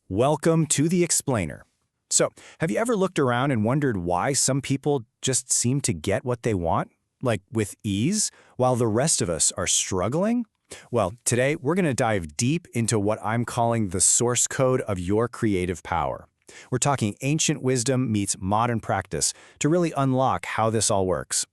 Welcome to the Explainer. So, have you ever looked around and wondered why some people just seem to get what they want, like with ease, while the rest of us are struggling? Well, today we're going to dive deep into what I'm calling the source code of your creative power. We're talking ancient wisdom meets modern practice to really unlock how this all works.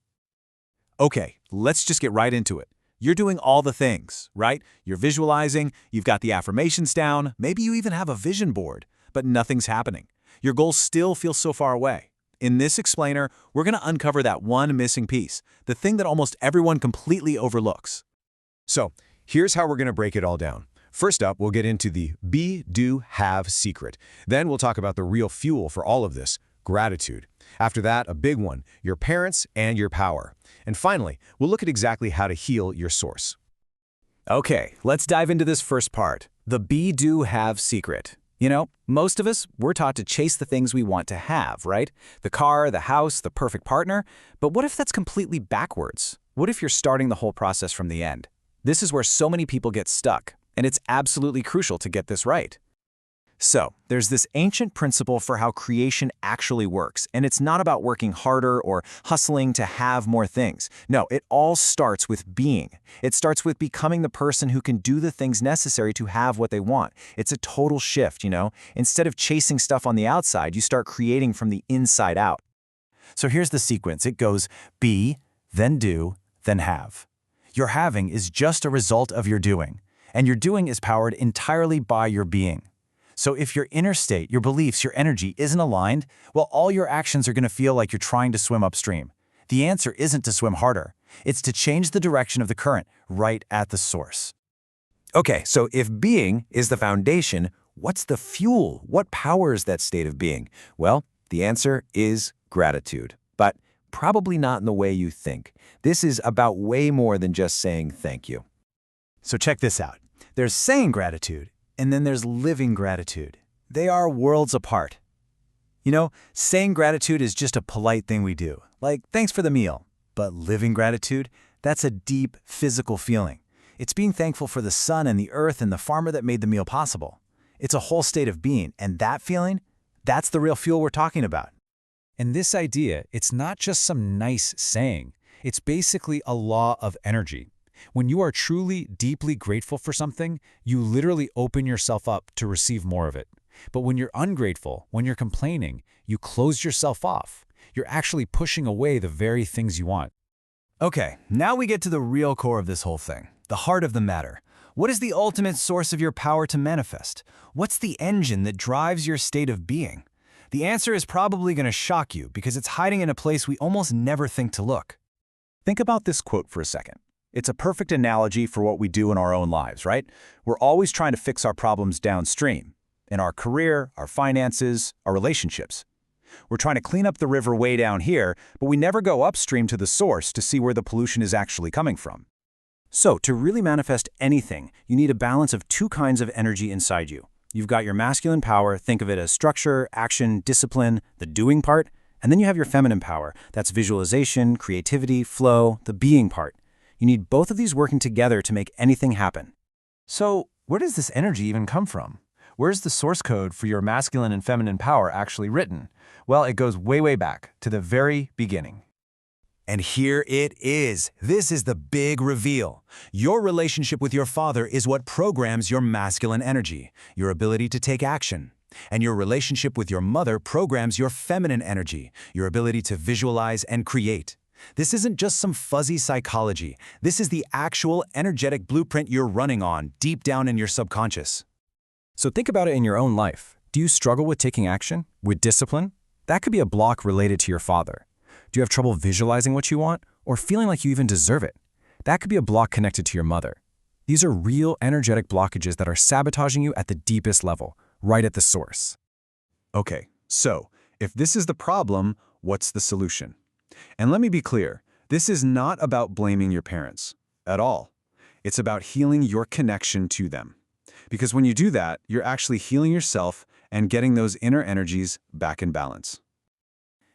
Okay, let's just get right into it. You're doing all the things, right? You're visualizing, you've got the affirmations down, maybe you even have a vision board, but nothing's happening. Your goals still feel so far away. In this explainer, we're going to uncover that one missing piece, the thing that almost everyone completely overlooks. So, here's how we're going to break it all down. First up, we'll get into the be, do, have secret. Then we'll talk about the real fuel for all of this, gratitude. After that, a big one, your parents and your power. And finally, we'll look at exactly how to heal your source. Okay, let's dive into this first part, the be, do, have secret. You know, most of us, we're taught to chase the things we want to have, right? The car, the house, the perfect partner. But what if that's completely backwards? What if you're starting the whole process from the end? This is where so many people get stuck, and it's absolutely crucial to get this right. So, there's this ancient principle for how creation actually works, and it's not about working harder or hustling to have more things. No, it all starts with being. It starts with becoming the person who can do the things necessary to have what they want. It's a total shift, you know? Instead of chasing stuff on the outside, you start creating from the inside out. So here's the sequence. It goes be, then do, then have. Your having is just a result of your doing, and your doing is powered entirely by your being. So if your inner state, your beliefs, your energy isn't aligned, well, all your actions are going to feel like you're trying to swim upstream. The answer isn't to swim harder. It's to change the direction of the current right at the source. Okay, so if being is the foundation, what's the fuel? What powers that state of being? Well, the answer is gratitude, but probably not in the way you think. This is about way more than just saying thank you. So check this out. There's saying gratitude, and then there's living gratitude. They are worlds apart. You know, saying gratitude is just a polite thing we do, like thanks for the meal. But living gratitude, that's a deep physical feeling. It's being thankful for the sun and the earth and the farmer that made the meal possible. It's a whole state of being, and that feeling, that's the real fuel we're talking about. And this idea, it's not just some nice saying. It's basically a law of energy. When you are truly, deeply grateful for something, you literally open yourself up to receive more of it. But when you're ungrateful, when you're complaining, you close yourself off. You're actually pushing away the very things you want. Okay, now we get to the real core of this whole thing, the heart of the matter. What is the ultimate source of your power to manifest? What's the engine that drives your state of being? The answer is probably going to shock you because it's hiding in a place we almost never think to look. Think about this quote for a second. It's a perfect analogy for what we do in our own lives, right? We're always trying to fix our problems downstream, in our career, our finances, our relationships. We're trying to clean up the river way down here, but we never go upstream to the source to see where the pollution is actually coming from. So, to really manifest anything, you need a balance of two kinds of energy inside you. You've got your masculine power, think of it as structure, action, discipline, the doing part, and then you have your feminine power, that's visualization, creativity, flow, the being part. You need both of these working together to make anything happen. So, where does this energy even come from? Where's the source code for your masculine and feminine power actually written? Well, it goes way, way back to the very beginning. And here it is. This is the big reveal. Your relationship with your father is what programs your masculine energy, your ability to take action. And your relationship with your mother programs your feminine energy, your ability to visualize and create. This isn't just some fuzzy psychology. This is the actual energetic blueprint you're running on deep down in your subconscious. So think about it in your own life. Do you struggle with taking action? With discipline? That could be a block related to your father. Do you have trouble visualizing what you want or feeling like you even deserve it? That could be a block connected to your mother. These are real energetic blockages that are sabotaging you at the deepest level, right at the source. Okay, so if this is the problem, what's the solution? And let me be clear, this is not about blaming your parents at all. It's about healing your connection to them. Because when you do that, you're actually healing yourself and getting those inner energies back in balance.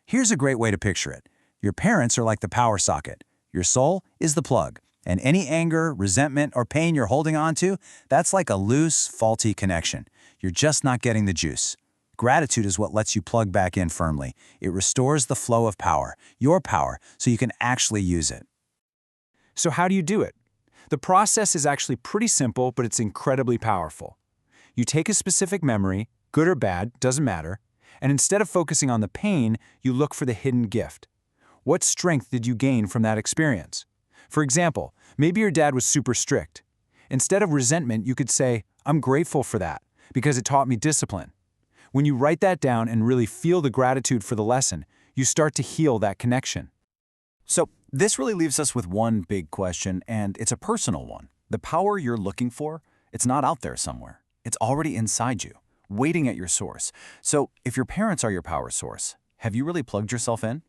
Here's a great way to picture it. Your parents are like the power socket. Your soul is the plug. And any anger, resentment, or pain you're holding on to, that's like a loose, faulty connection. You're just not getting the juice. Gratitude is what lets you plug back in firmly. It restores the flow of power, your power, so you can actually use it. So how do you do it? The process is actually pretty simple, but it's incredibly powerful. You take a specific memory, good or bad, doesn't matter, and instead of focusing on the pain, you look for the hidden gift. What strength did you gain from that experience? For example, maybe your dad was super strict. Instead of resentment, you could say, I'm grateful for that, because it taught me discipline. When you write that down and really feel the gratitude for the lesson, you start to heal that connection. So this really leaves us with one big question, and it's a personal one. The power you're looking for, it's not out there somewhere. It's already inside you, waiting at your source. So if your parents are your power source, have you really plugged yourself in?